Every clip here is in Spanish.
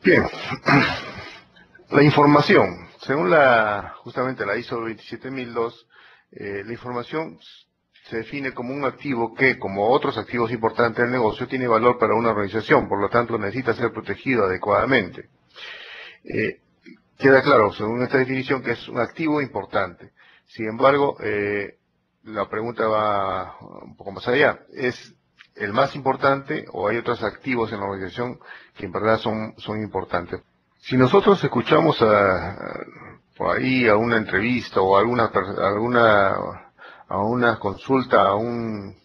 Bien, la información, según justamente la ISO 27002, la información se define como un activo que, como otros activos importantes del negocio, tiene valor para una organización, por lo tanto necesita ser protegido adecuadamente. Queda claro, según esta definición, que es un activo importante. Sin embargo, la pregunta va un poco más allá. ¿Es el más importante o hay otros activos en la organización que en verdad son importantes? Si nosotros escuchamos por ahí a una entrevista o a una consulta a un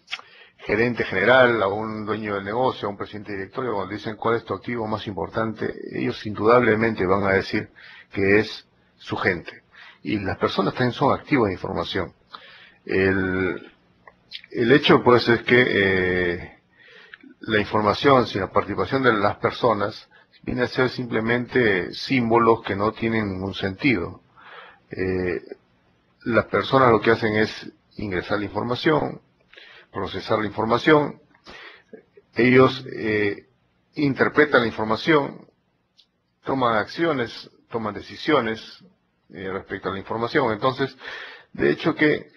gerente general, a un dueño del negocio, a un presidente de directorio, cuando dicen cuál es tu activo más importante, ellos indudablemente van a decir que es su gente. Y las personas también son activos de información. El hecho pues es que la información sin la participación de las personas viene a ser simplemente símbolos que no tienen ningún sentido. Las personas lo que hacen es ingresar la información, procesar la información, ellos interpretan la información, toman acciones, toman decisiones respecto a la información. Entonces, de hecho que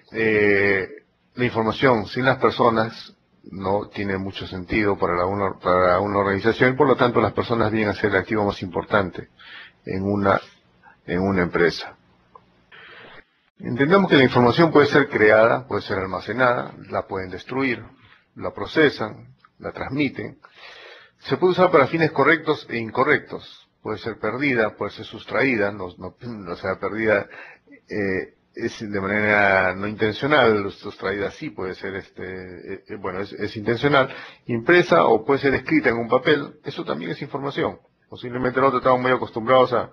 la información sin las personas no tiene mucho sentido para una organización y por lo tanto las personas vienen a ser el activo más importante en una empresa. Entendemos que la información puede ser creada, puede ser almacenada, la pueden destruir, la procesan, la transmiten. Se puede usar para fines correctos e incorrectos. Puede ser perdida, puede ser sustraída, o sea, perdida es de manera no intencional, sustraída sí puede ser, es intencional, impresa o puede ser escrita en un papel, eso también es información. Posiblemente nosotros estamos muy acostumbrados a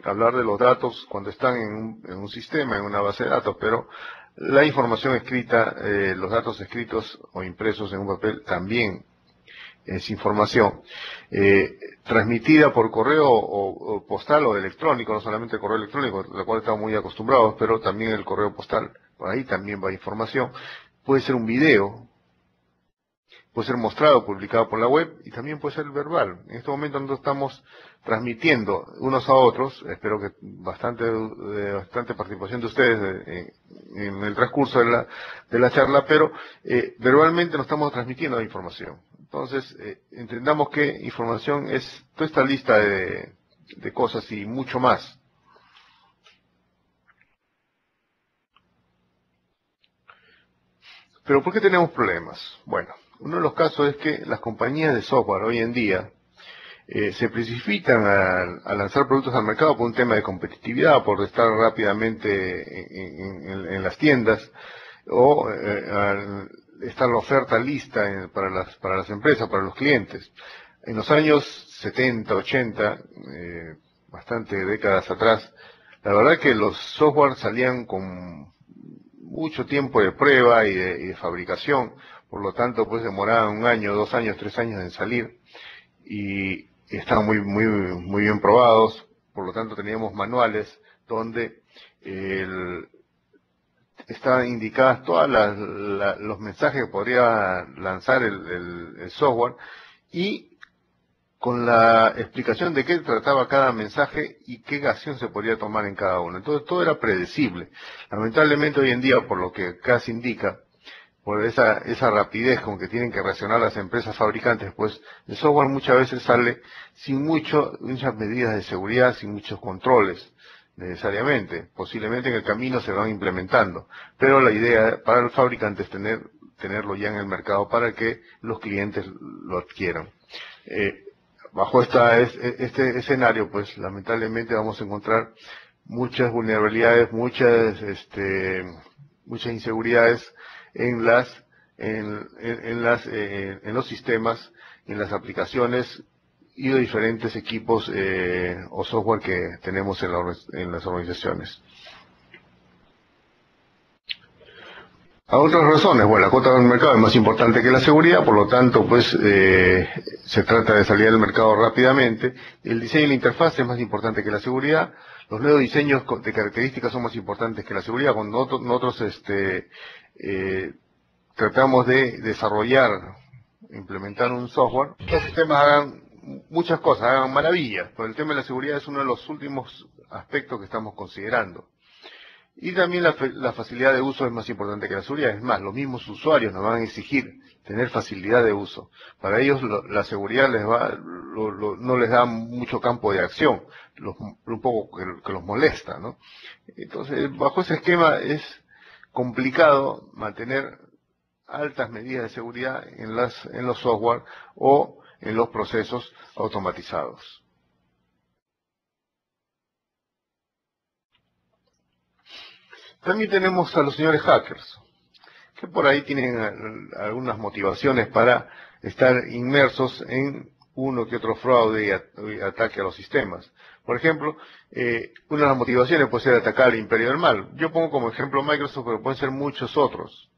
hablar de los datos cuando están en un sistema, en una base de datos, pero la información escrita, los datos escritos o impresos en un papel también es información, transmitida por correo o postal o electrónico, no solamente correo electrónico, a lo cual estamos muy acostumbrados, pero también el correo postal, por ahí también va información. Puede ser un video, puede ser mostrado, publicado por la web y también puede ser verbal. En este momento nosotros estamos transmitiendo unos a otros, espero que bastante participación de ustedes en el transcurso de la charla, pero verbalmente nos estamos transmitiendo la información. Entonces, entendamos que información es toda esta lista de cosas y mucho más. Pero ¿por qué tenemos problemas? Bueno, uno de los casos es que las compañías de software hoy en día se precipitan a lanzar productos al mercado por un tema de competitividad, por estar rápidamente en las tiendas, o al estar la oferta lista para las empresas, para los clientes. En los años 70, 80, bastante décadas atrás, la verdad que los software salían con mucho tiempo de prueba y de fabricación, por lo tanto pues demoraban 1 año, 2 años, 3 años en salir y estaban muy bien probados, por lo tanto teníamos manuales donde estaban indicadas todas los mensajes que podría lanzar el software y con la explicación de qué trataba cada mensaje y qué acción se podría tomar en cada uno. Entonces todo era predecible. Lamentablemente hoy en día, por lo que casi indica, por esa rapidez con que tienen que reaccionar las empresas fabricantes, pues el software muchas veces sale sin muchas medidas de seguridad, sin muchos controles necesariamente. Posiblemente en el camino se van implementando, pero la idea para el fabricante es tenerlo ya en el mercado para que los clientes lo adquieran. Bajo este escenario, pues lamentablemente vamos a encontrar muchas vulnerabilidades, muchas inseguridades en los sistemas, en las aplicaciones y de diferentes equipos o software que tenemos en las organizaciones. A otras razones, bueno, la cuota del mercado es más importante que la seguridad, por lo tanto, pues se trata de salir al mercado rápidamente. El diseño y la interfaz es más importante que la seguridad. Los nuevos diseños de características son más importantes que la seguridad. Cuando nosotros tratamos de desarrollar, implementar un software, los sistemas hagan muchas cosas, hagan maravillas, pero el tema de la seguridad es uno de los últimos aspectos que estamos considerando. Y también la facilidad de uso es más importante que la seguridad. Es más, los mismos usuarios nos van a exigir tener facilidad de uso. Para ellos la seguridad no les da mucho campo de acción, un poco que los molesta, ¿no? Entonces, bajo ese esquema es complicado mantener altas medidas de seguridad en los software o en los procesos automatizados. También tenemos a los señores hackers, que por ahí tienen algunas motivaciones para estar inmersos en uno que otro fraude y ataque a los sistemas. Por ejemplo, una de las motivaciones puede ser atacar al imperio del mal. Yo pongo como ejemplo Microsoft, pero pueden ser muchos otros,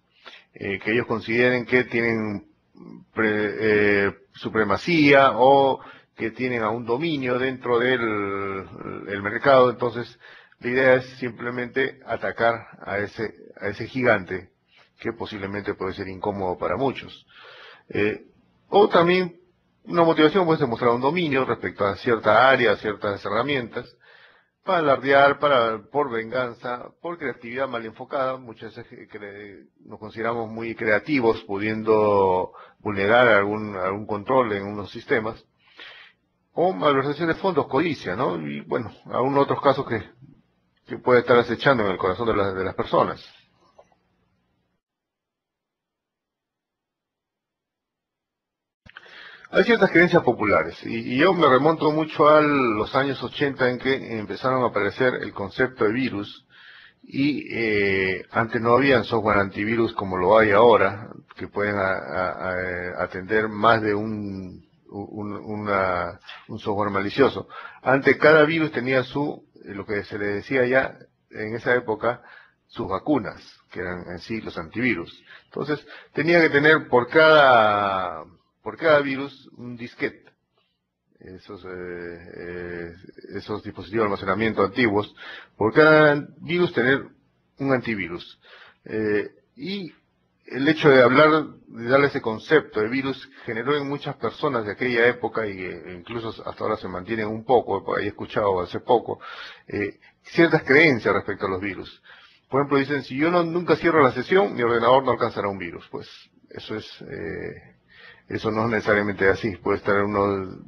que ellos consideren que tienen supremacía o que tienen a un dominio dentro del mercado. Entonces, la idea es simplemente atacar a ese gigante que posiblemente puede ser incómodo para muchos. O también una motivación puede ser mostrar un dominio respecto a cierta área, a ciertas herramientas, para alardear, por venganza, por creatividad mal enfocada. Muchas veces nos consideramos muy creativos, pudiendo vulnerar algún control en unos sistemas. O malversación de fondos, codicia, ¿no? Y bueno, aún otros casos que puede estar acechando en el corazón de las personas. Hay ciertas creencias populares, y yo me remonto mucho a los años 80 en que empezaron a aparecer el concepto de virus, y antes no había software antivirus como lo hay ahora, que pueden atender más de un software malicioso. Antes cada virus tenía lo que se le decía ya en esa época, sus vacunas, que eran en sí los antivirus. Entonces, tenía que tener por cada virus un disquete. Esos dispositivos de almacenamiento antiguos, por cada virus tener un antivirus. Y el hecho de darle ese concepto de virus, generó en muchas personas de aquella época, y incluso hasta ahora se mantienen un poco, por ahí he escuchado hace poco, ciertas creencias respecto a los virus. Por ejemplo, dicen, si yo nunca cierro la sesión, mi ordenador no alcanzará un virus. Pues eso no es necesariamente así. Puede estar uno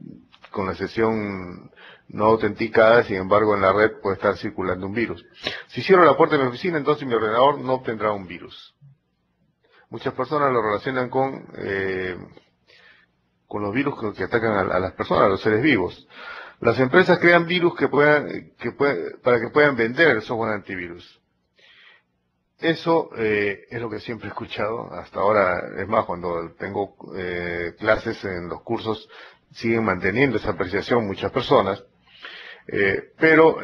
con la sesión no autenticada, sin embargo en la red puede estar circulando un virus. Si cierro la puerta de mi oficina, entonces mi ordenador no obtendrá un virus. Muchas personas lo relacionan con los virus que atacan a las personas, a los seres vivos. Las empresas crean virus para que puedan vender el software antivirus. Eso es lo que siempre he escuchado hasta ahora. Es más, cuando tengo clases en los cursos, siguen manteniendo esa apreciación muchas personas. Pero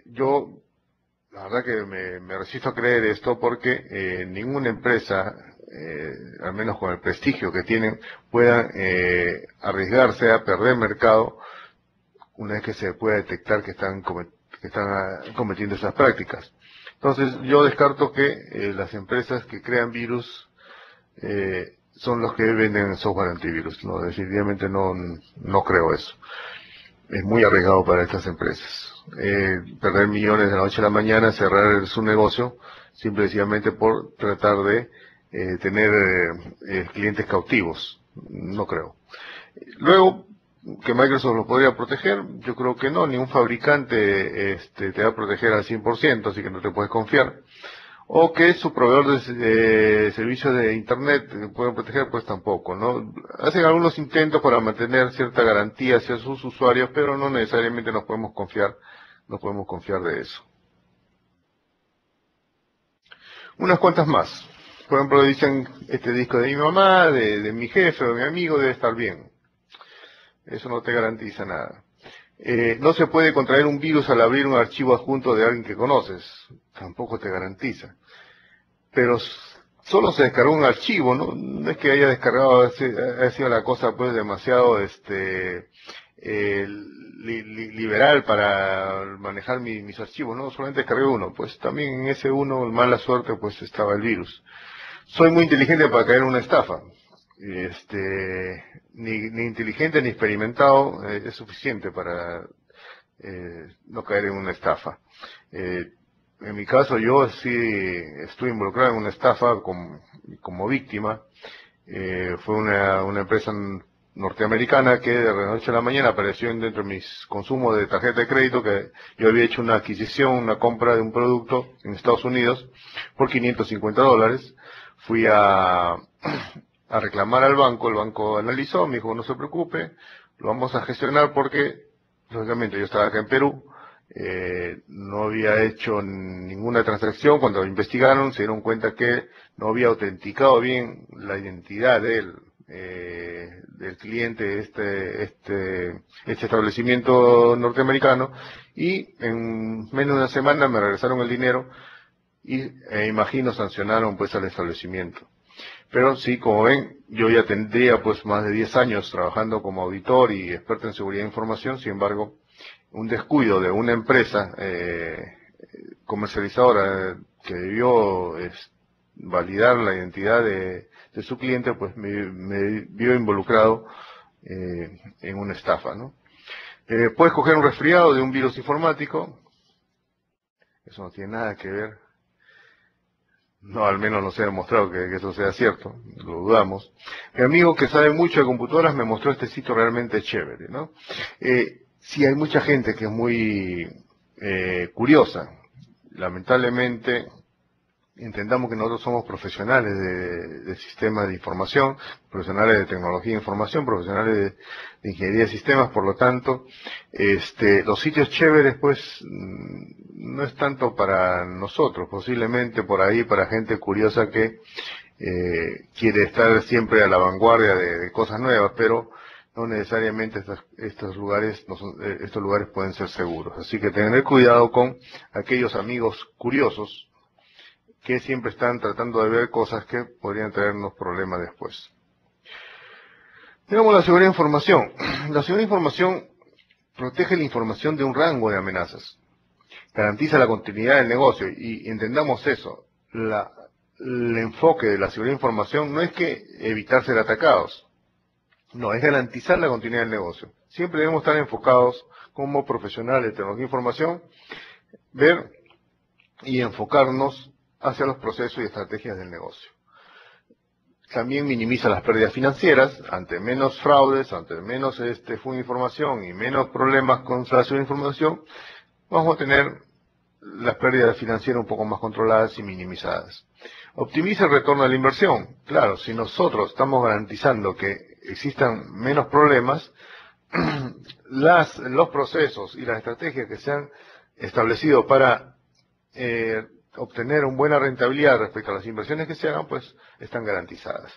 yo, la verdad que me resisto a creer esto, porque ninguna empresa, al menos con el prestigio que tienen, puedan arriesgarse a perder mercado una vez que se pueda detectar que están cometiendo esas prácticas. Entonces, yo descarto que las empresas que crean virus son los que venden software antivirus. No, definitivamente no creo eso. Es muy arriesgado para estas empresas. Perder millones de la noche a la mañana, cerrar su negocio, simplemente por tratar de tener clientes cautivos. No creo. Luego, que Microsoft lo podría proteger, yo creo que no, ningún fabricante te va a proteger al 100%, así que no te puedes confiar. O que su proveedor de servicios de Internet te puede proteger, pues tampoco, ¿no? Hacen algunos intentos para mantener cierta garantía hacia sus usuarios, pero no necesariamente nos podemos confiar de eso. Unas cuantas más. Por ejemplo, dicen, este disco de mi mamá, de mi jefe o de mi amigo debe estar bien. Eso no te garantiza nada. No se puede contraer un virus al abrir un archivo adjunto de alguien que conoces. Tampoco te garantiza. Pero solo se descargó un archivo, ¿no? No es que haya descargado, ha sido la cosa pues demasiado liberal para manejar mis archivos, ¿no? Solamente descargué uno. Pues también en ese uno, mala suerte, pues estaba el virus. Soy muy inteligente para caer en una estafa. ni inteligente ni experimentado es suficiente para no caer en una estafa. En mi caso, yo sí estuve involucrado en una estafa como víctima. Fue una empresa norteamericana que de la noche a la mañana apareció dentro de mis consumos de tarjeta de crédito, que yo había hecho una adquisición, una compra de un producto en Estados Unidos por $550. Fui a reclamar al banco, el banco analizó, me dijo no se preocupe, lo vamos a gestionar porque, lógicamente, yo estaba acá en Perú, no había hecho ninguna transacción. Cuando investigaron se dieron cuenta que no había autenticado bien la identidad del cliente de este establecimiento norteamericano, y en menos de una semana me regresaron el dinero y imagino sancionaron pues al establecimiento. Pero sí, como ven, yo ya tendría pues más de 10 años trabajando como auditor y experto en seguridad de información. Sin embargo, un descuido de una empresa comercializadora que debió validar la identidad de su cliente, pues me vio involucrado en una estafa, ¿no? Puedes coger un resfriado de un virus informático, eso no tiene nada que ver. No, al menos no se ha demostrado que eso sea cierto, lo dudamos. Mi amigo que sabe mucho de computadoras me mostró este sitio realmente chévere, ¿no? Sí, hay mucha gente que es muy curiosa. Lamentablemente, entendamos que nosotros somos profesionales de sistemas de información, profesionales de tecnología de información, profesionales de ingeniería de sistemas. Por lo tanto, los sitios chéveres pues no es tanto para nosotros, posiblemente por ahí para gente curiosa que quiere estar siempre a la vanguardia de cosas nuevas, pero no necesariamente estos lugares pueden ser seguros. Así que tener cuidado con aquellos amigos curiosos que siempre están tratando de ver cosas que podrían traernos problemas después. Tenemos la seguridad de información. La seguridad de información protege la información de un rango de amenazas, garantiza la continuidad del negocio, y entendamos eso. El enfoque de la seguridad de información no es que evitar ser atacados, no, es garantizar la continuidad del negocio. Siempre debemos estar enfocados como profesionales de tecnología de información, ver y enfocarnos hacia los procesos y estrategias del negocio. También minimiza las pérdidas financieras. Ante menos fraudes, ante menos flujo de información y menos problemas con la seguridad de información, vamos a tener las pérdidas financieras un poco más controladas y minimizadas. Optimiza el retorno de la inversión. Claro, si nosotros estamos garantizando que existan menos problemas, los procesos y las estrategias que se han establecido para obtener una buena rentabilidad respecto a las inversiones que se hagan, pues están garantizadas.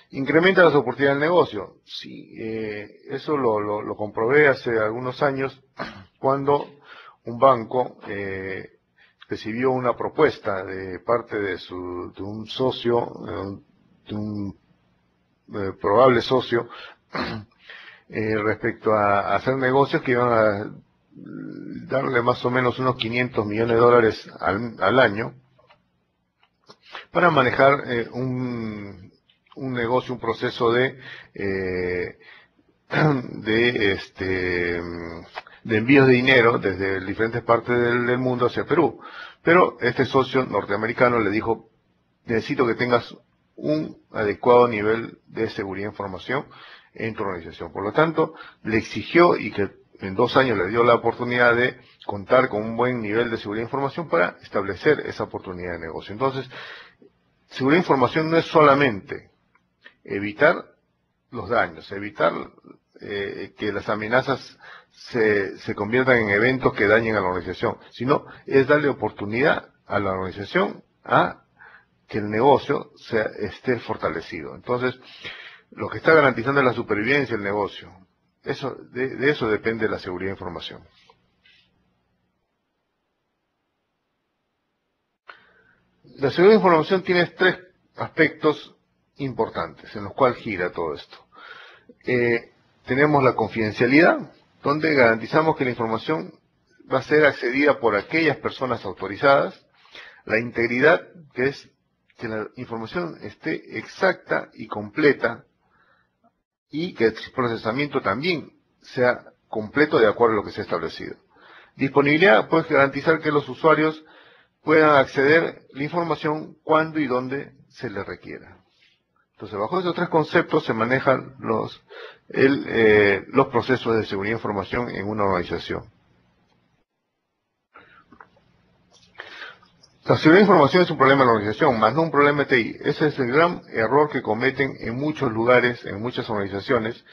Incrementa las oportunidades del negocio. Sí, eso lo comprobé hace algunos años cuando un banco recibió una propuesta de parte de un socio, de un probable socio, respecto a hacer negocios que iban a darle más o menos unos $500 millones al año para manejar un negocio, un proceso de envíos de dinero desde diferentes partes del mundo hacia Perú. Pero este socio norteamericano le dijo: necesito que tengas un adecuado nivel de seguridad de información en tu organización. Por lo tanto, le exigió, y que en 2 años le dio la oportunidad de contar con un buen nivel de seguridad de información para establecer esa oportunidad de negocio. Entonces, seguridad de información no es solamente evitar los daños, evitar que las amenazas se conviertan en eventos que dañen a la organización, sino es darle oportunidad a la organización a que el negocio esté fortalecido. Entonces, lo que está garantizando es la supervivencia del negocio. De eso depende la seguridad de información. La seguridad de información tiene 3 aspectos importantes en los cuales gira todo esto. Tenemos la confidencialidad, donde garantizamos que la información va a ser accedida por aquellas personas autorizadas. La integridad, que es que la información esté exacta y completa y que el procesamiento también sea completo de acuerdo a lo que se ha establecido. Disponibilidad, pues garantizar que los usuarios puedan acceder a la información cuando y donde se les requiera. Entonces, bajo esos tres conceptos se manejan los procesos de seguridad de información en una organización. La seguridad de información es un problema de la organización, más no un problema de TI. Ese es el gran error que cometen en muchos lugares, en muchas organizaciones,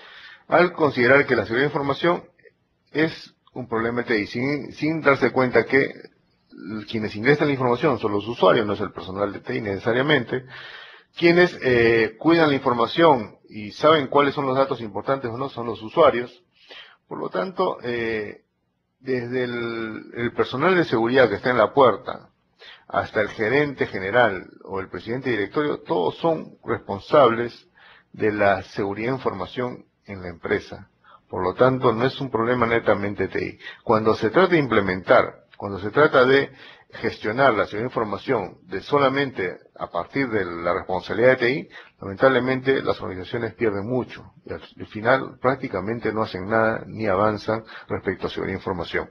al considerar que la seguridad de información es un problema de TI, sin darse cuenta que quienes ingresan la información son los usuarios, no es el personal de TI necesariamente. Quienes cuidan la información y saben cuáles son los datos importantes o no son los usuarios. Por lo tanto, desde el personal de seguridad que está en la puerta hasta el gerente general o el presidente directorio, todos son responsables de la seguridad de información en la empresa. Por lo tanto, no es un problema netamente TI. Cuando se trata de implementar, cuando se trata de gestionar la seguridad de información de solamente a partir de la responsabilidad de TI, lamentablemente las organizaciones pierden mucho y al final prácticamente no hacen nada ni avanzan respecto a seguridad de información.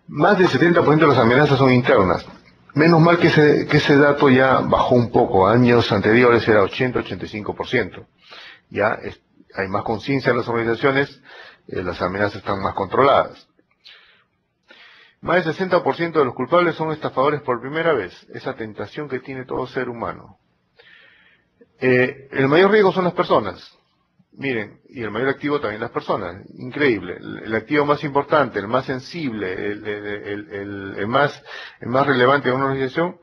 Más del 70% de las amenazas son internas. Menos mal que ese dato ya bajó un poco. Años anteriores era 80-85%. Ya hay más conciencia en las organizaciones, las amenazas están más controladas. Más del 60% de los culpables son estafadores por primera vez. Esa tentación que tiene todo ser humano. El mayor riesgo son las personas. Miren, y el mayor activo también las personas. Increíble. El activo más importante, el más sensible, el más relevante de una organización,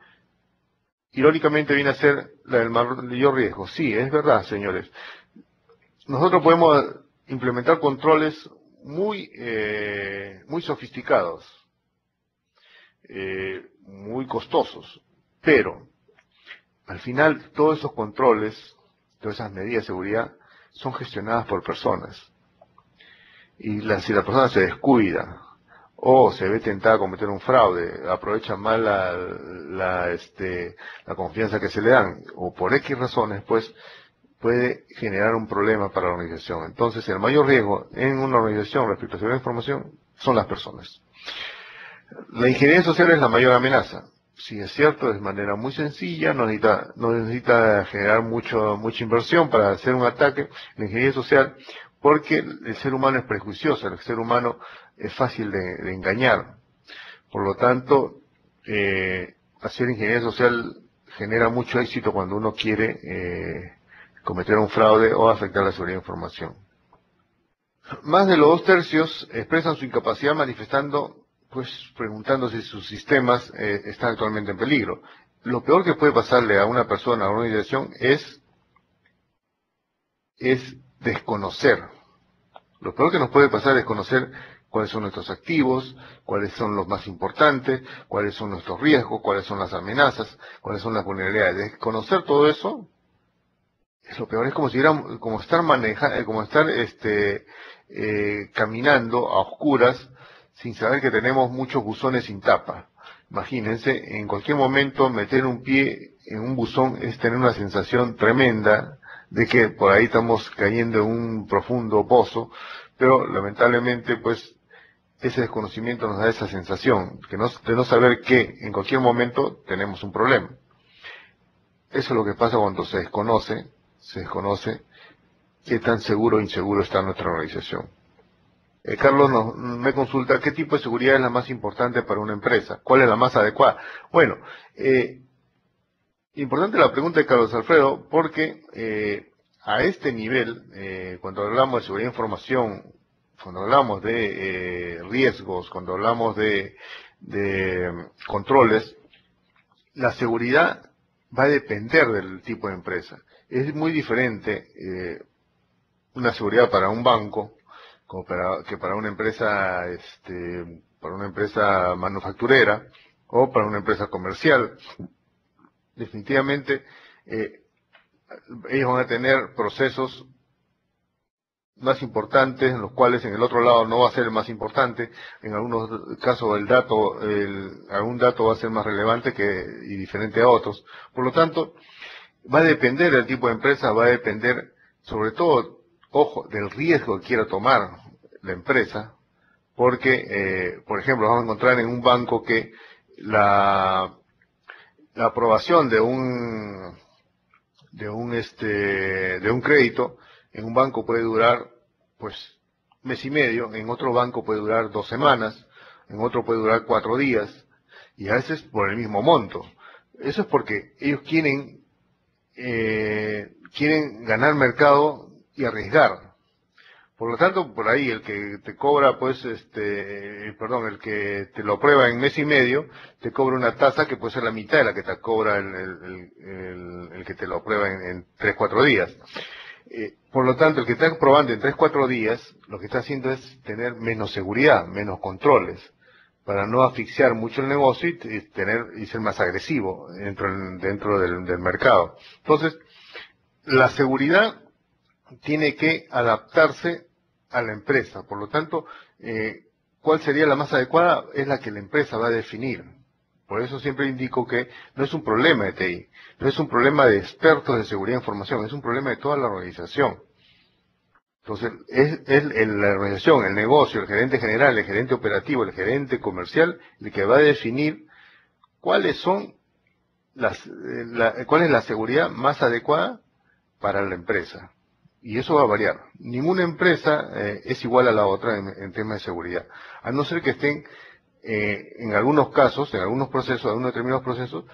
irónicamente viene a ser la del mayor riesgo. Sí, es verdad, señores. Nosotros podemos implementar controles muy sofisticados, muy costosos, pero al final todos esos controles, todas esas medidas de seguridad son gestionadas por personas. Y si la persona se descuida o se ve tentada a cometer un fraude, aprovecha mal la confianza que se le dan, o por X razones, pues puede generar un problema para la organización. Entonces, el mayor riesgo en una organización respecto a seguridad de información son las personas. La ingeniería social es la mayor amenaza. Sí, es cierto, de manera muy sencilla, no necesita generar mucha inversión para hacer un ataque. La ingeniería social, porque el ser humano es prejuicioso, el ser humano es fácil de engañar. Por lo tanto, hacer ingeniería social genera mucho éxito cuando uno quiere cometer un fraude o afectar la seguridad de información. Más de los 2/3 expresan su incapacidad preguntándose si sus sistemas están actualmente en peligro. Lo peor que puede pasarle a una persona, a una organización, es desconocer. Lo peor que nos puede pasar es conocer cuáles son nuestros activos, cuáles son los más importantes, cuáles son nuestros riesgos, cuáles son las amenazas, cuáles son las vulnerabilidades. Desconocer todo eso es lo peor. Es como estar caminando a oscuras sin saber que tenemos muchos buzones sin tapa. Imagínense, en cualquier momento meter un pie en un buzón es tener una sensación tremenda de que por ahí estamos cayendo en un profundo pozo, pero lamentablemente pues ese desconocimiento nos da esa sensación de no saber que en cualquier momento tenemos un problema. Eso es lo que pasa cuando se desconoce qué tan seguro o inseguro está nuestra organización. Carlos me consulta qué tipo de seguridad es la más importante para una empresa, cuál es la más adecuada. Bueno, importante la pregunta de Carlos Alfredo, porque a este nivel, cuando hablamos de seguridad de información, cuando hablamos de riesgos, cuando hablamos de controles, la seguridad va a depender del tipo de empresa. Es muy diferente una seguridad para un banco que para una empresa manufacturera o para una empresa comercial. Definitivamente ellos van a tener procesos más importantes, en los cuales en el otro lado no va a ser el más importante. En algunos casos algún dato va a ser más relevante y diferente a otros. Por lo tanto, va a depender del tipo de empresa, va a depender sobre todo ojo, del riesgo que quiera tomar la empresa, porque, por ejemplo, vamos a encontrar en un banco que la aprobación de un crédito en un banco puede durar, pues, mes y medio, en otro banco puede durar 2 semanas, en otro puede durar 4 días, y a veces por el mismo monto. Eso es porque ellos quieren ganar mercado y arriesgar. Por lo tanto, por ahí el que te cobra, pues, el que te lo aprueba en mes y medio, te cobra una tasa que puede ser la mitad de la que te cobra el que te lo aprueba en 3, 4 días. Por lo tanto, el que está aprobando en 3, 4 días, lo que está haciendo es tener menos seguridad, menos controles, para no asfixiar mucho el negocio y ser más agresivo dentro del mercado. Entonces, la seguridad tiene que adaptarse a la empresa. Por lo tanto, ¿cuál sería la más adecuada? Es la que la empresa va a definir. Por eso siempre indico que no es un problema de TI, no es un problema de expertos de seguridad de información, es un problema de toda la organización. Entonces, es la organización, el negocio, el gerente general, el gerente operativo, el gerente comercial, el que va a definir cuáles son cuál es la seguridad más adecuada para la empresa. Y eso va a variar. Ninguna empresa es igual a la otra en temas de seguridad. A no ser que estén, en algunos casos, en algunos procesos, en algunos determinados procesos,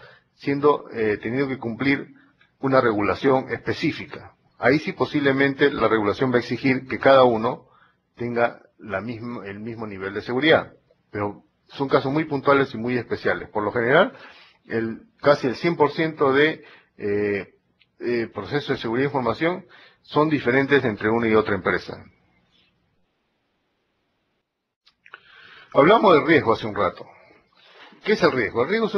teniendo que cumplir una regulación específica. Ahí sí posiblemente la regulación va a exigir que cada uno tenga el mismo nivel de seguridad. Pero son casos muy puntuales y muy especiales. Por lo general, casi el 100% de procesos de seguridad de información son diferentes entre una y otra empresa. Hablamos del riesgo hace un rato. ¿Qué es el riesgo? El riesgo es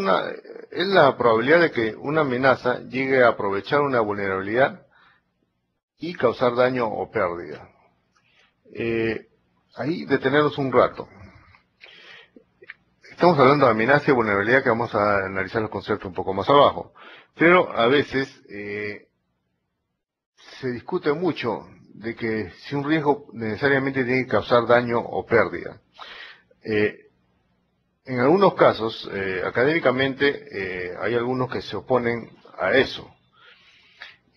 la probabilidad de que una amenaza llegue a aprovechar una vulnerabilidad y causar daño o pérdida. Ahí detenernos un rato. Estamos hablando de amenaza y vulnerabilidad, que vamos a analizar los conceptos un poco más abajo. Pero a veces se discute mucho de que si un riesgo necesariamente tiene que causar daño o pérdida. En algunos casos, académicamente, hay algunos que se oponen a eso.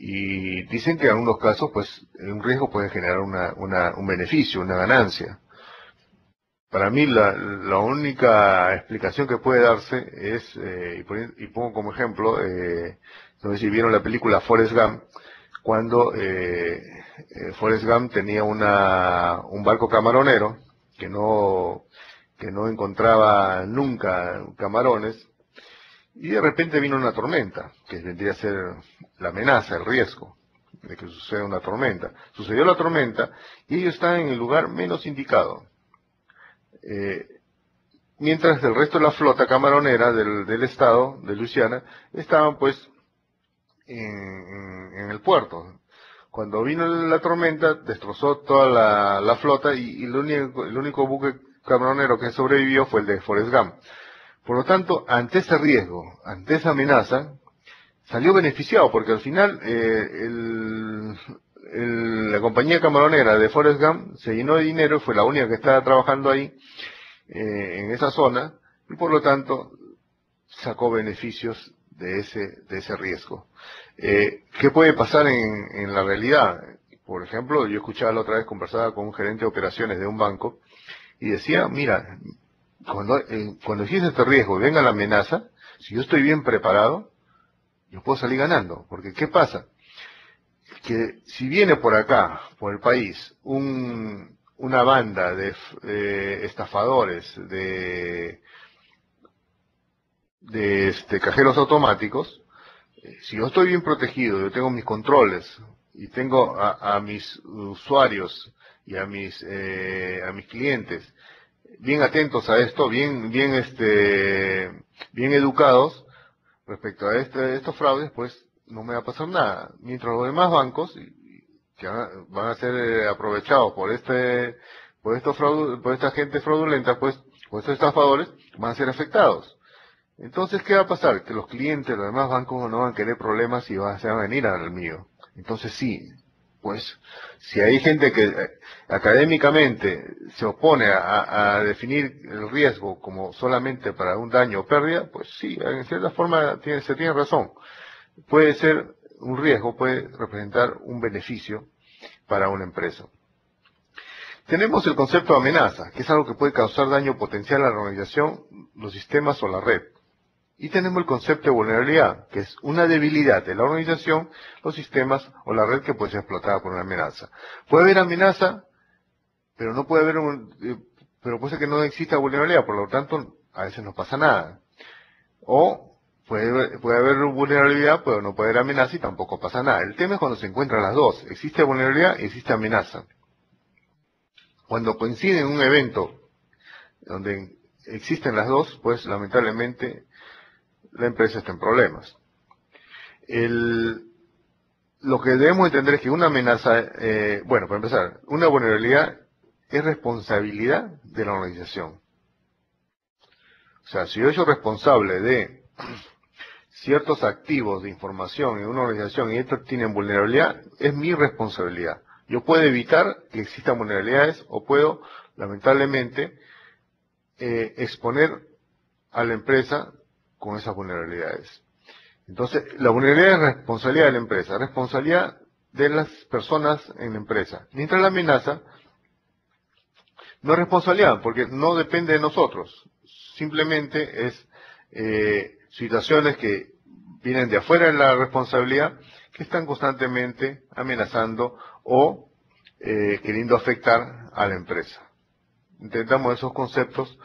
Y dicen que en algunos casos, pues, un riesgo puede generar un beneficio, una ganancia. Para mí, la única explicación que puede darse es, y pongo como ejemplo, no sé si vieron la película Forrest Gump, cuando Forrest Gump tenía un barco camaronero que no encontraba nunca camarones, y de repente vino una tormenta, que vendría a ser la amenaza, el riesgo de que suceda una tormenta. Sucedió la tormenta y ellos estaban en el lugar menos indicado. Mientras el resto de la flota camaronera del estado de Luisiana estaban pues en el puerto. Cuando vino la tormenta destrozó toda la flota y el único buque camaronero que sobrevivió fue el de Forrest Gump. Por lo tanto, ante ese riesgo, ante esa amenaza, salió beneficiado porque al final la compañía camaronera de Forrest Gump se llenó de dinero, fue la única que estaba trabajando ahí en esa zona y por lo tanto sacó beneficios de ese riesgo. ¿Qué puede pasar en la realidad? Por ejemplo, yo escuchaba la otra vez, conversaba con un gerente de operaciones de un banco y decía, mira, cuando existe este riesgo y venga la amenaza, si yo estoy bien preparado, yo puedo salir ganando. Porque ¿qué pasa? Que si viene por acá, por el país, una banda de estafadores, de cajeros automáticos, si yo estoy bien protegido, yo tengo mis controles y tengo a mis usuarios y a mis clientes bien atentos a esto, bien educados respecto a estos fraudes, pues no me va a pasar nada. Mientras los demás bancos que van a ser aprovechados por esta gente fraudulenta, pues, por estos estafadores, van a ser afectados. Entonces, ¿qué va a pasar? Que los clientes, los demás bancos no van a querer problemas y se van a venir al mío. Entonces sí, Pues si hay gente que académicamente se opone a definir el riesgo como solamente para un daño o pérdida, pues sí, en cierta forma se tiene razón. Puede ser un riesgo, puede representar un beneficio para una empresa. Tenemos el concepto de amenaza, que es algo que puede causar daño potencial a la organización, los sistemas o la red. Y tenemos el concepto de vulnerabilidad, que es una debilidad de la organización, los sistemas o la red que puede ser explotada por una amenaza. Puede haber amenaza, pero no puede haber pero puede ser que no exista vulnerabilidad, por lo tanto, a veces no pasa nada. O puede haber vulnerabilidad, pero no puede haber amenaza y tampoco pasa nada. El tema es cuando se encuentran las dos. Existe vulnerabilidad y existe amenaza. Cuando coincide en un evento donde existen las dos, pues lamentablemente la empresa está en problemas. Lo que debemos entender es que una amenaza, bueno, para empezar, una vulnerabilidad es responsabilidad de la organización. O sea, si yo soy responsable de ciertos activos de información en una organización y estos tienen vulnerabilidad, es mi responsabilidad. Yo puedo evitar que existan vulnerabilidades o puedo, lamentablemente, exponer a la empresa con esas vulnerabilidades. Entonces, la vulnerabilidad es responsabilidad de la empresa, responsabilidad de las personas en la empresa. Mientras la amenaza no es responsabilidad, porque no depende de nosotros. Simplemente es situaciones que vienen de afuera de la responsabilidad, que están constantemente amenazando o queriendo afectar a la empresa. Intentamos esos conceptos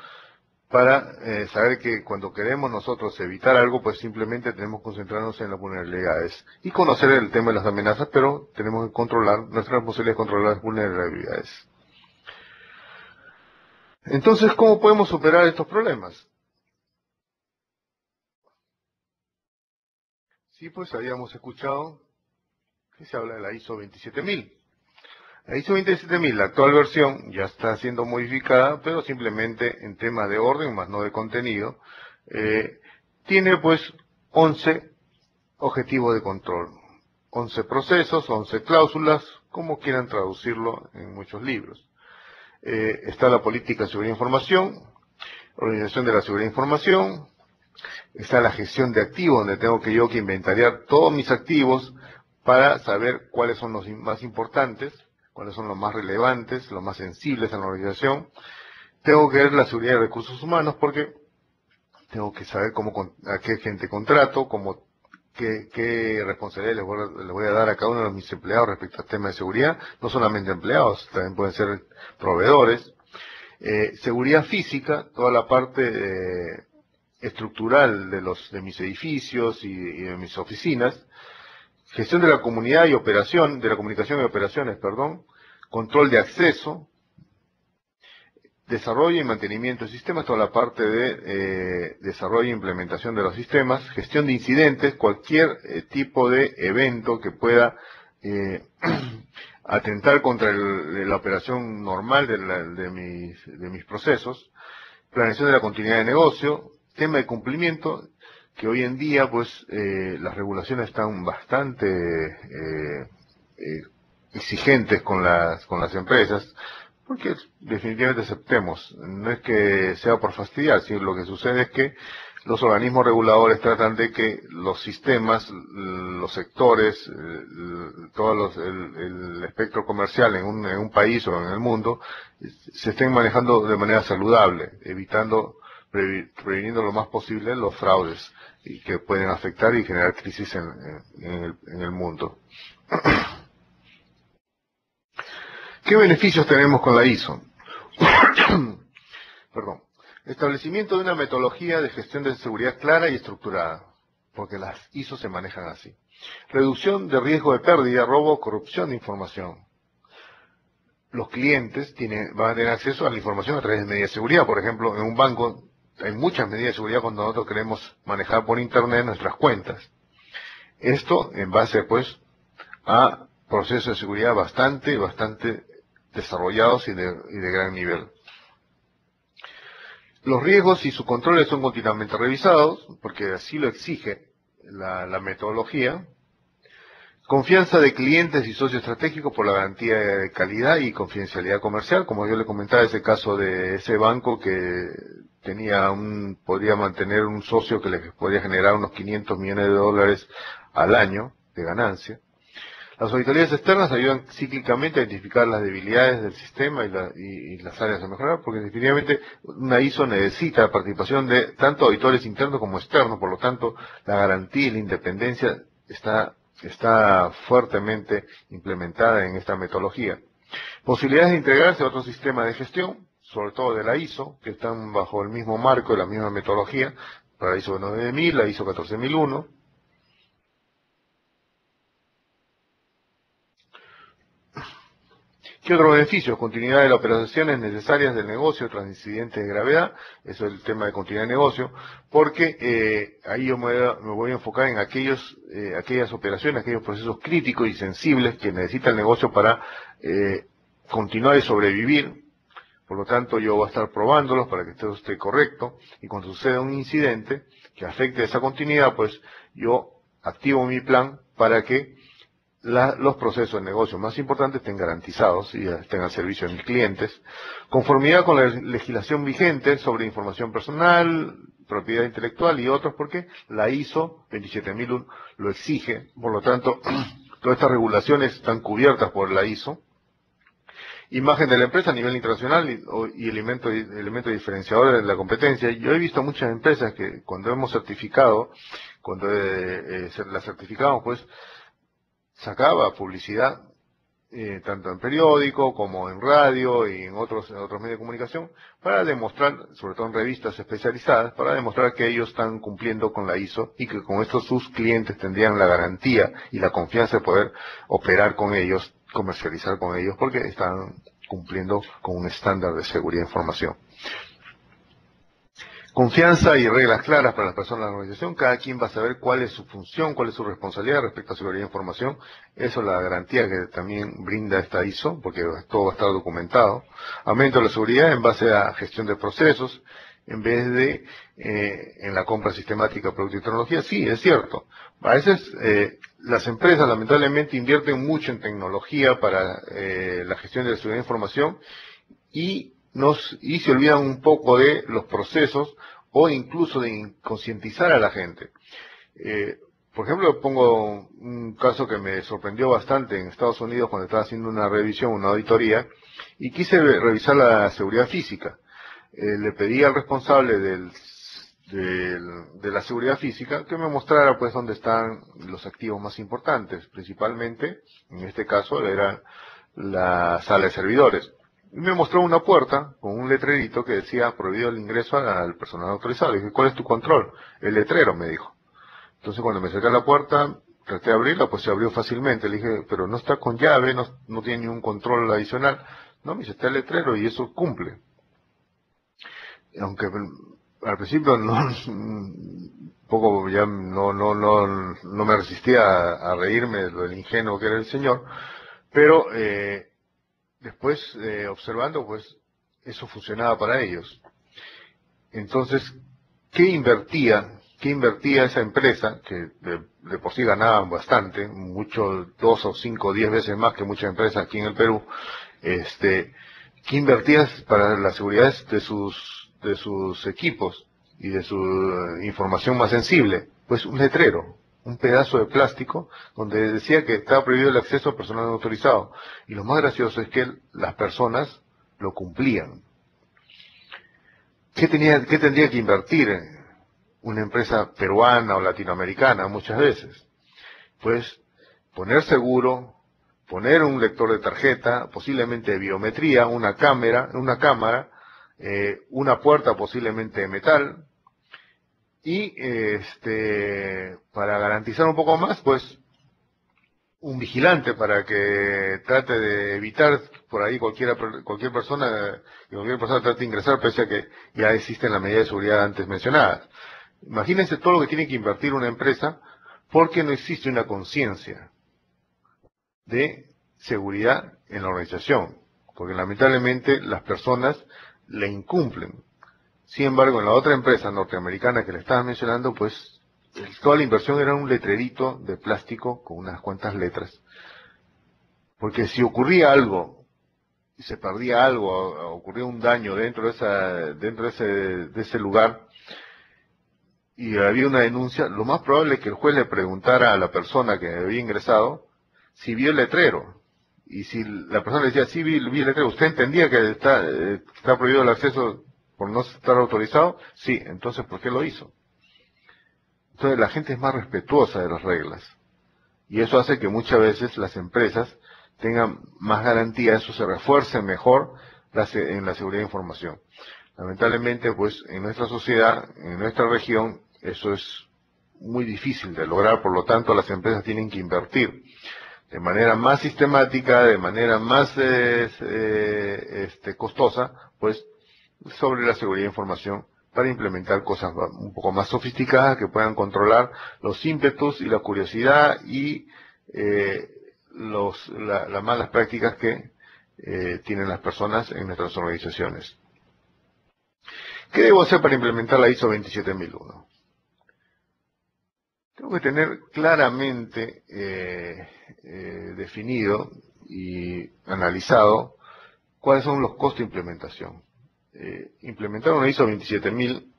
para saber que cuando queremos nosotros evitar algo, pues simplemente tenemos que concentrarnos en las vulnerabilidades y conocer el tema de las amenazas, pero tenemos que controlar, nuestra responsabilidad es controlar las vulnerabilidades. Entonces, ¿cómo podemos superar estos problemas? Sí, pues habíamos escuchado que se habla de la ISO 27000. La ISO 27000, la actual versión, ya está siendo modificada, pero simplemente en temas de orden, más no de contenido, tiene pues 11 objetivos de control, 11 procesos, 11 cláusulas, como quieran traducirlo en muchos libros. Está la política de seguridad de información, organización de la seguridad de información, está la gestión de activos, donde tengo que yo que inventariar todos mis activos para saber cuáles son los más importantes, cuáles son los más relevantes, los más sensibles en la organización. Tengo que ver la seguridad de recursos humanos porque tengo que saber a qué gente contrato, qué responsabilidad les voy a dar a cada uno de mis empleados respecto al tema de seguridad. No solamente empleados, también pueden ser proveedores. Seguridad física, toda la parte estructural de mis edificios y de mis oficinas. Gestión de la comunidad y operación, de la comunicación y operaciones, perdón. Control de acceso. Desarrollo y mantenimiento de sistemas, toda la parte de desarrollo e implementación de los sistemas, gestión de incidentes, cualquier tipo de evento que pueda atentar contra la operación normal de mis procesos, planeación de la continuidad de negocio, tema de cumplimiento, que hoy en día pues las regulaciones están bastante exigentes con las empresas, porque definitivamente aceptemos, no es que sea por fastidiar, sino lo que sucede es que los organismos reguladores tratan de que los sistemas, los sectores, el espectro comercial en un país o en el mundo, se estén manejando de manera saludable, previniendo lo más posible los fraudes y que pueden afectar y generar crisis en el mundo. ¿Qué beneficios tenemos con la ISO? Perdón. Establecimiento de una metodología de gestión de seguridad clara y estructurada, porque las ISO se manejan así. Reducción de riesgo de pérdida, robo o corrupción de información. Los clientes van a tener acceso a la información a través de medidas de seguridad. Por ejemplo, en un banco hay muchas medidas de seguridad cuando nosotros queremos manejar por Internet nuestras cuentas. Esto en base, pues, a procesos de seguridad bastante desarrollados y de gran nivel. Los riesgos y sus controles son continuamente revisados, porque así lo exige la metodología. Confianza de clientes y socios estratégicos por la garantía de calidad y confidencialidad comercial. Como yo le comentaba, ese caso de ese banco que podría mantener un socio que le podría generar unos 500 millones de dólares al año de ganancia. Las auditorías externas ayudan cíclicamente a identificar las debilidades del sistema y las áreas a mejorar, porque definitivamente una ISO necesita la participación de tanto auditores internos como externos, por lo tanto la garantía y la independencia está fuertemente implementada en esta metodología. Posibilidades de integrarse a otros sistemas de gestión, sobre todo de la ISO, que están bajo el mismo marco de la misma metodología, para la ISO 9000, la ISO 14001. ¿Qué otros beneficios? Continuidad de las operaciones necesarias del negocio tras incidentes de gravedad. Eso es el tema de continuidad de negocio, porque ahí yo me voy a enfocar en aquellas operaciones, aquellos procesos críticos y sensibles que necesita el negocio para continuar y sobrevivir. Por lo tanto, yo voy a estar probándolos para que todo esté correcto, y cuando suceda un incidente que afecte esa continuidad, pues yo activo mi plan para que los procesos de negocio más importantes estén garantizados y estén al servicio de mis clientes. Conformidad con la legislación vigente sobre información personal, propiedad intelectual y otros, porque la ISO 27001 lo exige. Por lo tanto, todas estas regulaciones están cubiertas por la ISO. Imagen de la empresa a nivel internacional y elemento diferenciador de la competencia. Yo he visto muchas empresas que cuando hemos certificado, cuando las certificamos, pues sacaba publicidad, tanto en periódico como en radio y en otros medios de comunicación, para demostrar, sobre todo en revistas especializadas, para demostrar que ellos están cumpliendo con la ISO y que con esto sus clientes tendrían la garantía y la confianza de poder operar con ellos, comercializar con ellos, porque están cumpliendo con un estándar de seguridad de información. Confianza y reglas claras para las personas de la organización. Cada quien va a saber cuál es su función, cuál es su responsabilidad respecto a seguridad de información. Eso es la garantía que también brinda esta ISO, porque todo va a estar documentado. Aumento de la seguridad en base a gestión de procesos, en vez de en la compra sistemática de productos y tecnología. Sí, es cierto. A veces las empresas lamentablemente invierten mucho en tecnología para la gestión de la seguridad de información y se olvidan un poco de los procesos o incluso de concientizar a la gente. Por ejemplo, pongo un caso que me sorprendió bastante en Estados Unidos cuando estaba haciendo una revisión, una auditoría, y quise revisar la seguridad física. Le pedí al responsable de la seguridad física que me mostrara pues dónde están los activos más importantes, principalmente, en este caso, era la sala de servidores. Y me mostró una puerta con un letrerito que decía prohibido el ingreso al personal autorizado. Le dije, ¿cuál es tu control? El letrero, me dijo. Entonces cuando me acerqué a la puerta, traté de abrirla, pues se abrió fácilmente. Le dije, pero no está con llave, no tiene ningún control adicional. No, me dice, está el letrero y eso cumple. Aunque al principio poco ya no me resistía a reírme de lo del ingenuo que era el señor, pero después, observando, pues, eso funcionaba para ellos. Entonces, ¿qué invertía esa empresa, que de por sí ganaban bastante, mucho, 2 o 5 o 10 veces más que muchas empresas aquí en el Perú, qué invertía para la seguridad de sus equipos y de su información más sensible? Pues un letrero, un pedazo de plástico donde decía que estaba prohibido el acceso a personal no autorizado. Y lo más gracioso es que las personas lo cumplían. ¿Qué tendría que invertir una empresa peruana o latinoamericana muchas veces? Pues poner seguro, poner un lector de tarjeta, posiblemente de biometría, una cámara, una puerta posiblemente de metal, y para garantizar un poco más, pues un vigilante para que trate de evitar por ahí cualquier persona trate de ingresar, pese a que ya existen las medidas de seguridad antes mencionadas. Imagínense todo lo que tiene que invertir una empresa porque no existe una conciencia de seguridad en la organización, porque lamentablemente las personas le incumplen. Sin embargo, en la otra empresa norteamericana que le estaba mencionando, pues toda la inversión era un letrerito de plástico con unas cuantas letras. Porque si ocurría algo, y se perdía algo, o ocurría un daño dentro de ese lugar, y había una denuncia, lo más probable es que el juez le preguntara a la persona que había ingresado si vio el letrero. Y si la persona le decía, sí, vi el letrero, ¿usted entendía que está prohibido el acceso por no estar autorizado? Sí, entonces, ¿por qué lo hizo? Entonces la gente es más respetuosa de las reglas. Y eso hace que muchas veces las empresas tengan más garantía, eso se refuerce mejor en la seguridad de información. Lamentablemente, pues, en nuestra sociedad, en nuestra región, eso es muy difícil de lograr, por lo tanto, las empresas tienen que invertir de manera más sistemática, de manera más costosa, pues, sobre la seguridad de información para implementar cosas un poco más sofisticadas que puedan controlar los ímpetus y la curiosidad y las malas prácticas que tienen las personas en nuestras organizaciones. ¿Qué debo hacer para implementar la ISO 27001? Tengo que tener claramente definido y analizado cuáles son los costos de implementación. Implementar una ISO 27000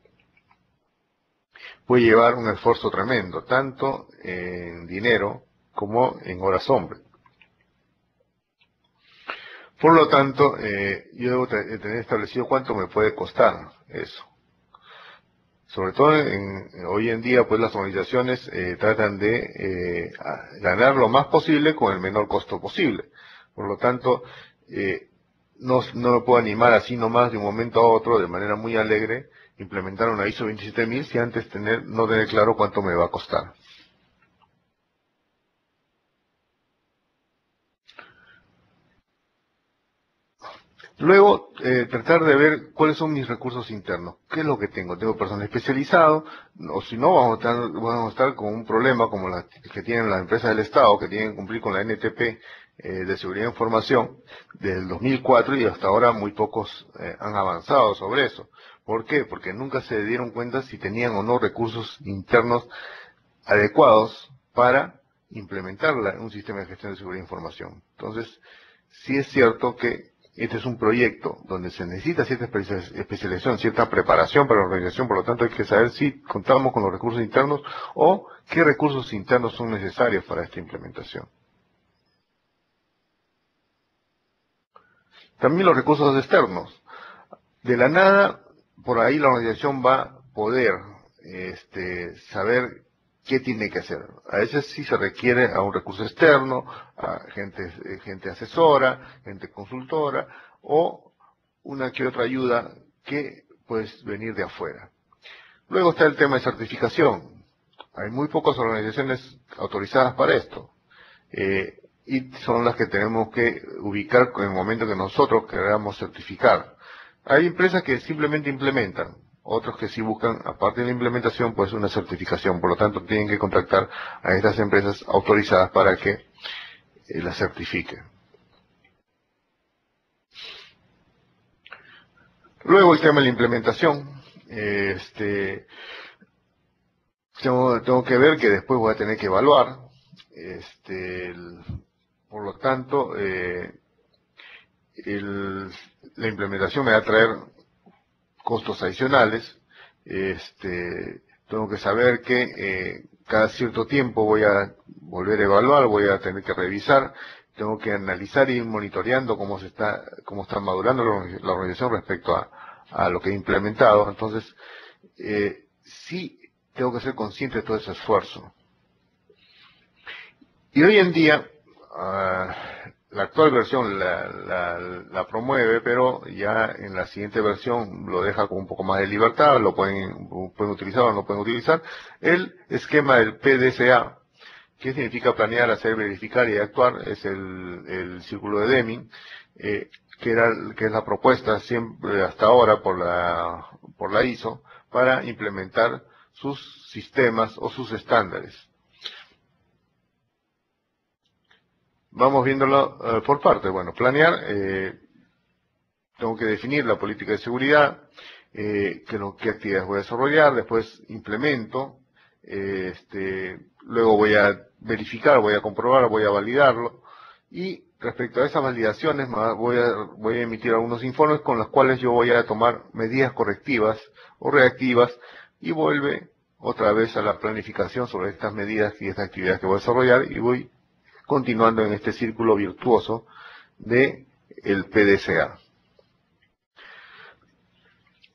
puede llevar un esfuerzo tremendo, tanto en dinero como en horas hombre. Por lo tanto, yo debo tener establecido cuánto me puede costar eso. Sobre todo hoy en día, pues las organizaciones tratan de ganar lo más posible con el menor costo posible. Por lo tanto, no me puedo animar así nomás de un momento a otro, de manera muy alegre, implementar una ISO 27000 si antes no tener claro cuánto me va a costar. Luego, tratar de ver cuáles son mis recursos internos. ¿Qué es lo que tengo? ¿Tengo personal especializado? O si no, vamos a estar con un problema como la que tienen las empresas del Estado, que tienen que cumplir con la NTP de Seguridad de Información del 2004 y hasta ahora muy pocos han avanzado sobre eso. ¿Por qué? Porque nunca se dieron cuenta si tenían o no recursos internos adecuados para implementar un sistema de gestión de seguridad de información. Entonces, sí es cierto que este es un proyecto donde se necesita cierta especialización, cierta preparación para la organización, por lo tanto hay que saber si contamos con los recursos internos o qué recursos internos son necesarios para esta implementación. También los recursos externos. De la nada, por ahí la organización va a poder saber qué tiene que hacer. A veces sí se requiere a un recurso externo, a gente asesora, gente consultora, o una que otra ayuda que puede venir de afuera. Luego está el tema de certificación. Hay muy pocas organizaciones autorizadas para esto. Y son las que tenemos que ubicar en el momento que nosotros queramos certificar. Hay empresas que simplemente implementan, otros que sí buscan, aparte de la implementación, pues una certificación. Por lo tanto, tienen que contactar a estas empresas autorizadas para que las certifiquen. Luego el tema de la implementación. Tengo que ver que después voy a tener que evaluar. Por lo tanto, la implementación me va a traer costos adicionales. Tengo que saber que cada cierto tiempo voy a volver a evaluar, voy a tener que revisar, tengo que analizar y ir monitoreando cómo está madurando la organización respecto a lo que he implementado. Entonces, sí tengo que ser consciente de todo ese esfuerzo. Y hoy en día, la actual versión la promueve, pero ya en la siguiente versión lo deja con un poco más de libertad, lo pueden utilizar o no pueden utilizar, el esquema del PDCA, que significa planear, hacer, verificar y actuar, es el círculo de Deming, que es la propuesta siempre hasta ahora por la ISO para implementar sus sistemas o sus estándares. Vamos viéndolo por partes. Bueno, planear, tengo que definir la política de seguridad, qué actividades voy a desarrollar, después implemento, luego voy a verificar, voy a comprobar, voy a validarlo, y respecto a esas validaciones voy a emitir algunos informes con los cuales yo voy a tomar medidas correctivas o reactivas, y vuelve otra vez a la planificación sobre estas medidas y estas actividades que voy a desarrollar, y voy continuando en este círculo virtuoso de el PDCA.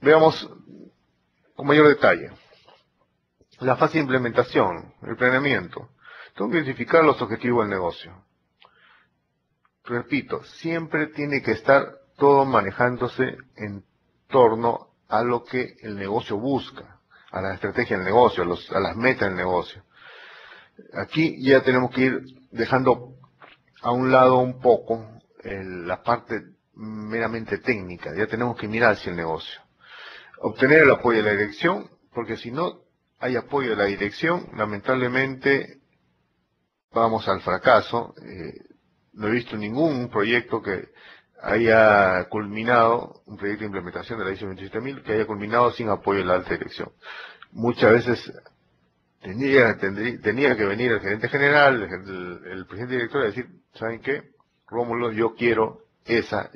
Veamos con mayor detalle. La fase de implementación, el planeamiento. Tengo que identificar los objetivos del negocio. Repito, siempre tiene que estar todo manejándose en torno a lo que el negocio busca, a la estrategia del negocio, a las metas del negocio. Aquí ya tenemos que ir dejando a un lado un poco la parte meramente técnica. Ya tenemos que mirar hacia el negocio. Obtener el apoyo de la dirección, porque si no hay apoyo de la dirección, lamentablemente vamos al fracaso. No he visto ningún proyecto que haya culminado, un proyecto de implementación de la ISO 27000, que haya culminado sin apoyo de la alta dirección. Muchas veces tenía que venir el gerente general, el presidente director, a decir, ¿saben qué? Rómulo, yo quiero esa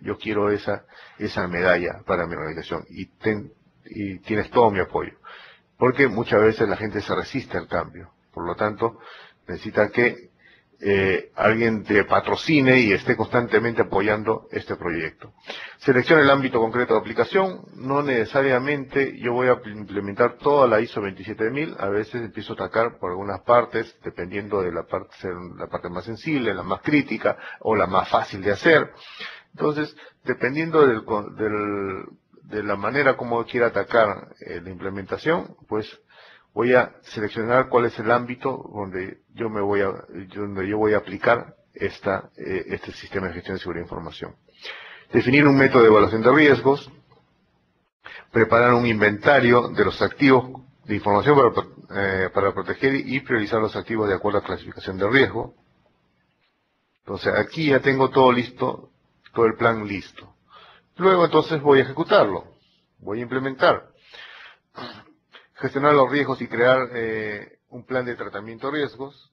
medalla para mi organización, y tienes todo mi apoyo. Porque muchas veces la gente se resiste al cambio. Por lo tanto, necesita que alguien te patrocine y esté constantemente apoyando este proyecto. Selecciona el ámbito concreto de aplicación. No necesariamente yo voy a implementar toda la ISO 27000. A veces empiezo a atacar por algunas partes, dependiendo de la parte más sensible, la más crítica o la más fácil de hacer. Entonces, dependiendo de la manera como quiera atacar la implementación, pues voy a seleccionar cuál es el ámbito donde yo voy a aplicar este sistema de gestión de seguridad de información. Definir un método de evaluación de riesgos, preparar un inventario de los activos de información para proteger y priorizar los activos de acuerdo a clasificación de riesgo. Entonces aquí ya tengo todo listo, todo el plan listo. Luego entonces voy a ejecutarlo, voy a implementar. Gestionar los riesgos y crear un plan de tratamiento de riesgos.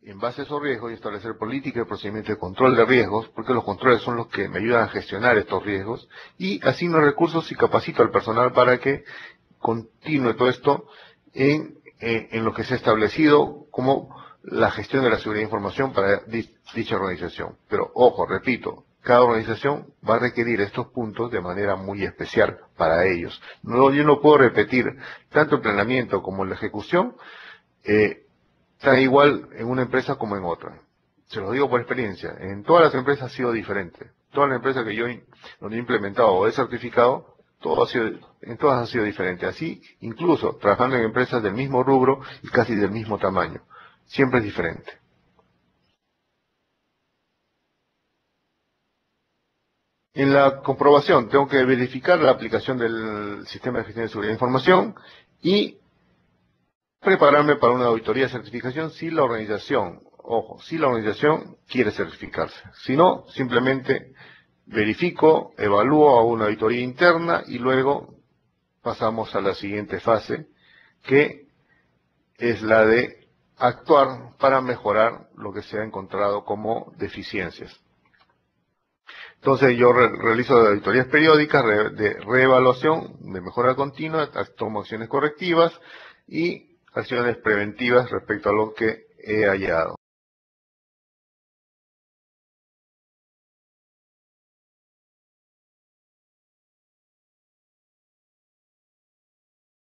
En base a esos riesgos y establecer políticas y procedimientos de control de riesgos, porque los controles son los que me ayudan a gestionar estos riesgos, y asigno recursos y capacito al personal para que continúe todo esto en lo que se ha establecido como la gestión de la seguridad de información para dicha organización. Pero ojo, repito, cada organización va a requerir estos puntos de manera muy especial para ellos. Yo no puedo repetir tanto el planeamiento como la ejecución tan igual en una empresa como en otra. Se lo digo por experiencia. En todas las empresas ha sido diferente. Todas las empresas que donde he implementado o he certificado, en todas ha sido diferente. Así, incluso trabajando en empresas del mismo rubro y casi del mismo tamaño. Siempre es diferente. En la comprobación tengo que verificar la aplicación del sistema de gestión de seguridad de información y prepararme para una auditoría de certificación si la organización quiere certificarse. Si no, simplemente verifico, evalúo, hago una auditoría interna y luego pasamos a la siguiente fase, que es la de actuar para mejorar lo que se ha encontrado como deficiencias. Entonces yo realizo auditorías periódicas de reevaluación, de mejora continua, tomo acciones correctivas y acciones preventivas respecto a lo que he hallado.